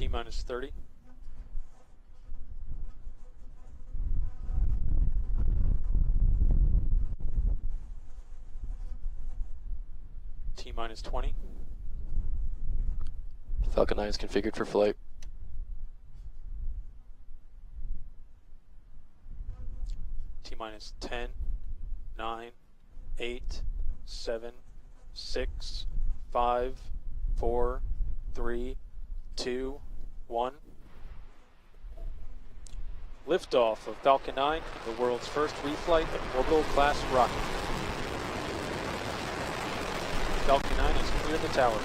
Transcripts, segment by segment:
T-minus 30. T-minus 20. Falcon 9 is configured for flight. T-minus 10, 9, 8, 7, 6, 5, 4, 3, 2, 1. Liftoff of Falcon 9, the world's first reflight of orbital class rocket. Falcon 9 has cleared the tower.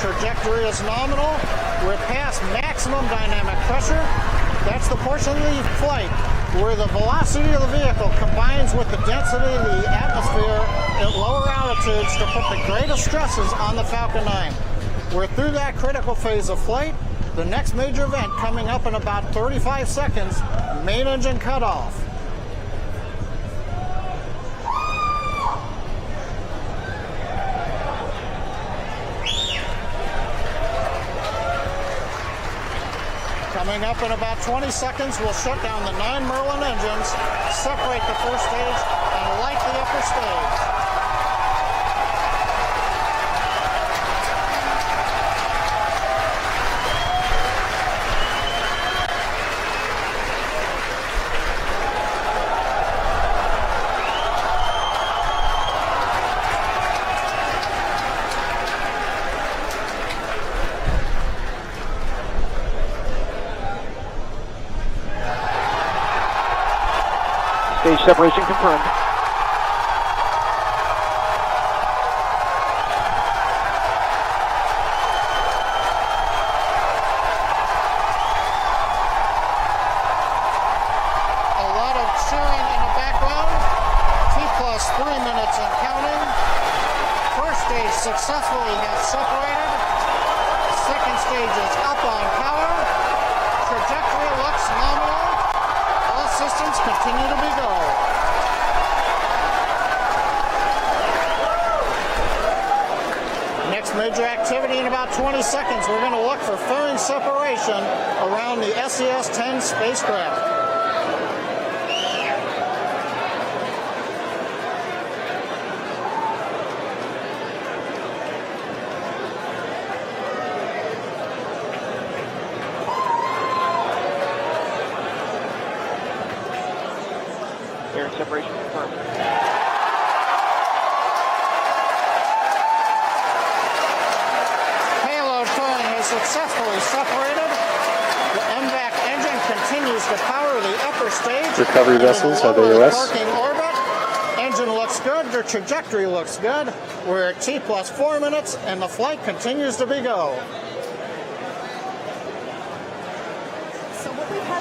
Trajectory is nominal. We're past maximum dynamic pressure. That's the portion of the flight where the velocity of the vehicle combines with the density of the atmosphere at lower altitudes to put the greatest stresses on the Falcon 9. We're through that critical phase of flight. The next major event coming up in about 35 seconds, main engine cutoff. Coming up in about 20 seconds, we'll shut down the 9 Merlin engines, separate the first stage, and light the upper stage. Stage separation confirmed. A lot of cheering in the background. T+3 minutes and counting. First stage successfully has separated. Second stage is up on power. Trajectory looks nominal. All systems continue to be go. Next major activity in about 20 seconds. We're going to look for fairing separation around the SES-10 spacecraft. Fairing separation confirmed. Payload fairing has successfully separated. The MVAC engine continues to power the upper stage. Recovery vessels have AOS. Parking orbit. Engine looks good. The trajectory looks good. We're at T+4 minutes, and the flight continues to be go.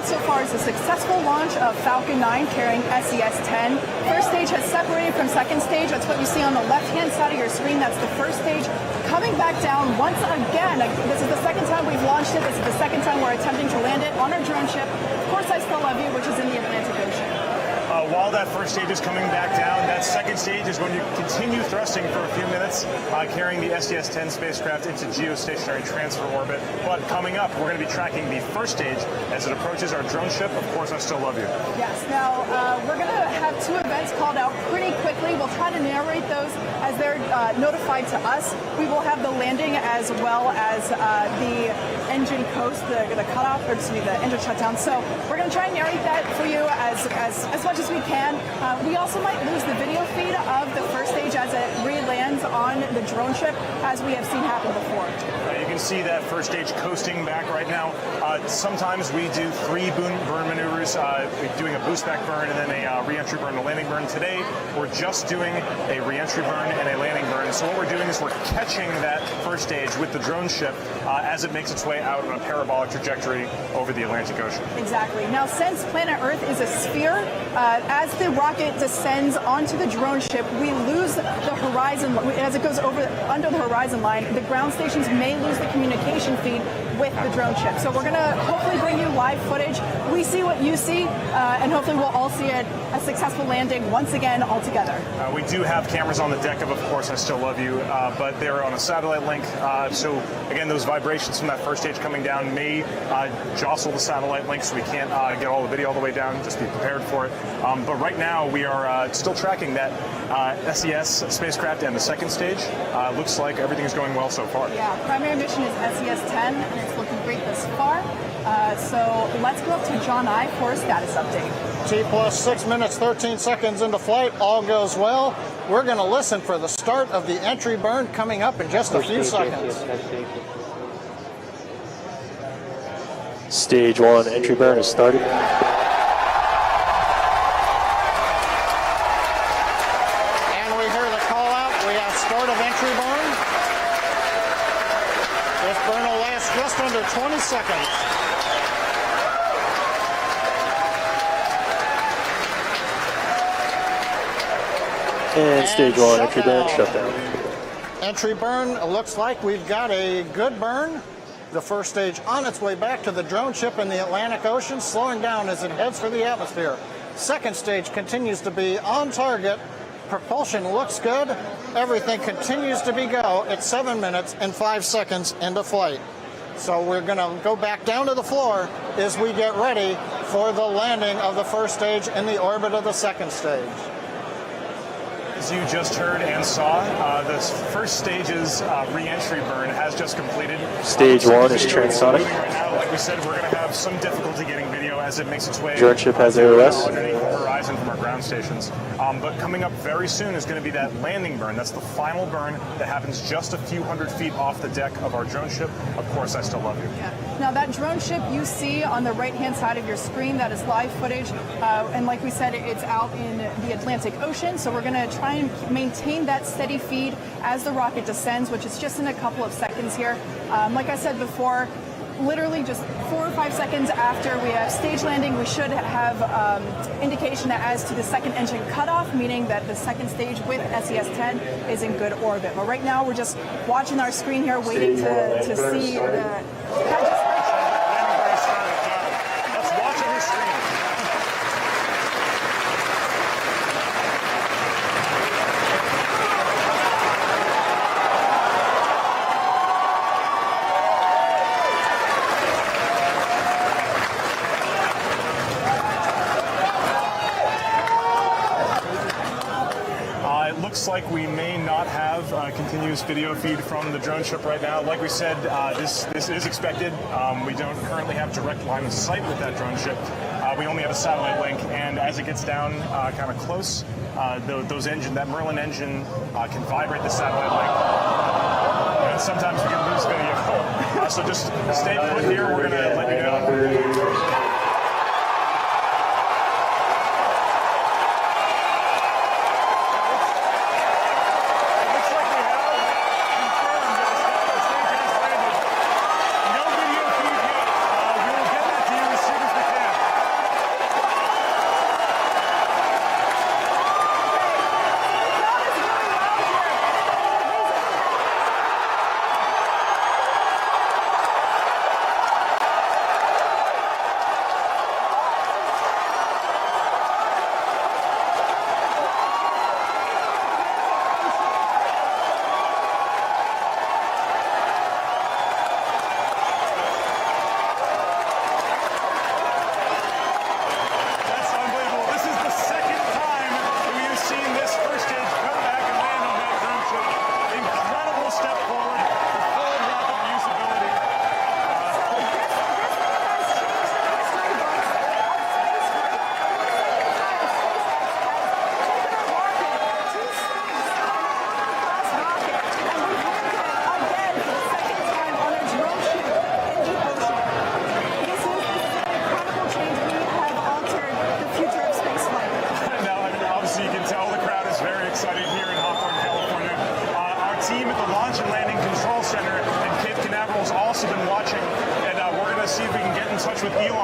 So far is a successful launch of Falcon 9 carrying SES-10. First stage has separated from second stage. That's what you see on the left-hand side of your screen. That's the first stage. Coming back down once again. This is the second time we've launched it. This is the second time we're attempting to land it on our drone ship. Of course, I still love you, which is in the Atlantic Ocean. that first stage is coming back down. That second stage is going to continue thrusting for a few minutes, carrying the SES-10 spacecraft into geostationary transfer orbit. But coming up, we're going to be tracking the first stage as it approaches our drone ship. Of course, I Still Love You. Yes. Now, we're going to have two events called out pretty quickly. We'll try to narrate those as they're notified to us. We will have the landing as well as the engine coast, the cutoff, or excuse me, the engine shutdown. So we're going to try and narrate that for you as much as we can. We also might lose the video feed of the first stage as it re-lands on the drone ship, as we have seen happen before. You can see that first stage coasting back right now. Sometimes we do 3 burn maneuvers, doing a boost back burn and then a re-entry burn and a landing burn. Today, we're just doing a re-entry burn and a landing burn. So what we're doing is we're catching that first stage with the drone ship as it makes its way out on a parabolic trajectory over the Atlantic Ocean. Exactly. Now, since planet Earth is a sphere, as the rocket descends onto the drone ship, we lose the horizon. As it goes under the horizon line, the ground stations may lose the communication feed with the drone ship. So we're going to hopefully bring you live footage. We see what you see, and hopefully we'll all see a successful landing once again all together. We do have cameras on the deck of course, I Still Love You, but they're on a satellite link. So again, those vibrations from that first stage coming down may jostle the satellite link, so we can't get all the video all the way down. Just be prepared for it. But right now, we are still tracking that SES spacecraft and the second stage. Looks like everything is going well so far. Yeah, primary mission is SES-10, and it's looking great thus far. So let's go up to John I for a status update. T plus 6 minutes, 13 seconds into flight. All goes well. We're going to listen for the start of the entry burn coming up in just a few seconds. Stage 1 entry burn has started. And we hear the call out. We have start of entry burn. This burn will last just under 20 seconds. And stage 1 entry burn shutdown. Entry burn looks like we've got a good burn. The first stage on its way back to the drone ship in the Atlantic Ocean, slowing down as it heads for the atmosphere. Second stage continues to be on target. Propulsion looks good. Everything continues to be go at 7 minutes and 5 seconds into flight. So we're going to go back down to the floor as we get ready for the landing of the first stage in the orbit of the second stage. As you just heard and saw, the first stage's re-entry burn has just completed. Stage 1 is transonic. Right now, like we said, we're going to have some difficulty getting video as it makes its way. Drone ship has AOS. Underneath the horizon from our ground stations. But coming up very soon is going to be that landing burn. That's the final burn that happens just a few hundred feet off the deck of our drone ship. Of course, I Still Love You. Yeah. Now, that drone ship you see on the right-hand side of your screen, that is live footage. And like we said, it's out in the Atlantic Ocean. So we're going to try and maintain that steady feed as the rocket descends, which is just in a couple of seconds here. Like I said before, literally just 4 or 5 seconds after we have stage landing, we should have indication as to the second engine cutoff, meaning that the second stage with SES-10 is in good orbit. But right now, we're just watching our screen here, waiting to see the... Let's watch on your screen. Looks like we may not have continuous video feed from the drone ship right now. Like we said, this is expected. We don't currently have direct line of sight with that drone ship. We only have a satellite link, and as it gets down kind of close, that Merlin engine can vibrate the satellite link. And sometimes we can lose video. So just stay put here. We're going to let you know.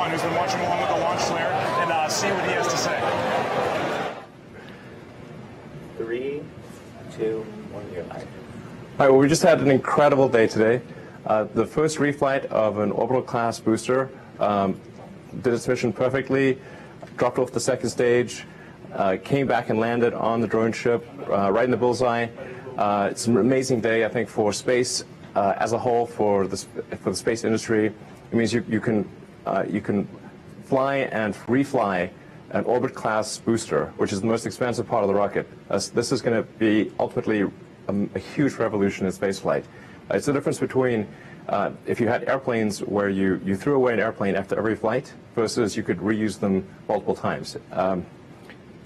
on, who's been watching along with the launch flare, and see what he has to say. 3, 2, 1, go. All right, well, we just had an incredible day today. The first reflight of an orbital class booster did its mission perfectly, dropped off the second stage, came back and landed on the drone ship right in the bullseye. It's an amazing day, I think, for space as a whole, for the space industry. It means you can fly and refly an orbit class booster, which is the most expensive part of the rocket. This is going to be ultimately a huge revolution in spaceflight. It's the difference between if you had airplanes where you threw away an airplane after every flight versus you could reuse them multiple times.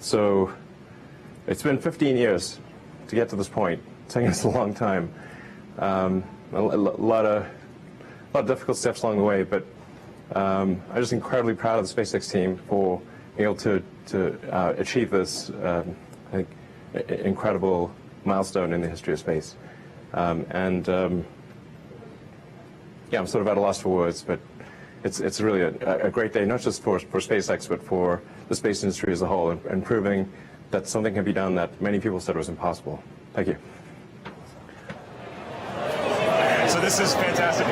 So it's been 15 years to get to this point. It's taken us a long time. A lot of difficult steps along the way, but I'm just incredibly proud of the SpaceX team for being able to achieve this, I think, incredible milestone in the history of space. Yeah, I'm sort of at a loss for words, but it's really a great day, not just for SpaceX, but for the space industry as a whole, and proving that something can be done that many people said was impossible. Thank you. So this is fantastic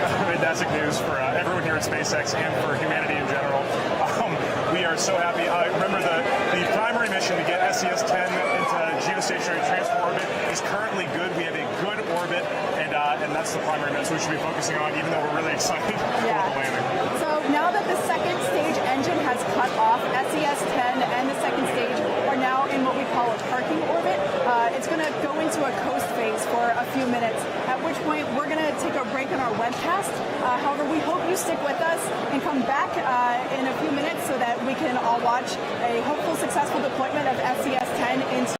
news for everyone here at SpaceX and for humanity in general. We are so happy. Remember, the primary mission to get SES-10 into geostationary transfer orbit is currently good. We have a good orbit, and that's the primary mission we should be focusing on, even though we're really excited for the landing. So now that the second stage engine has cut off, SES-10 and the second stage are now in what we call a parking orbit. It's going to go into a coast phase for a few minutes, at which point we're going to take a break on our webcast. However, we hope you stick with us and come back in a few minutes so that we can all watch a hopeful successful deployment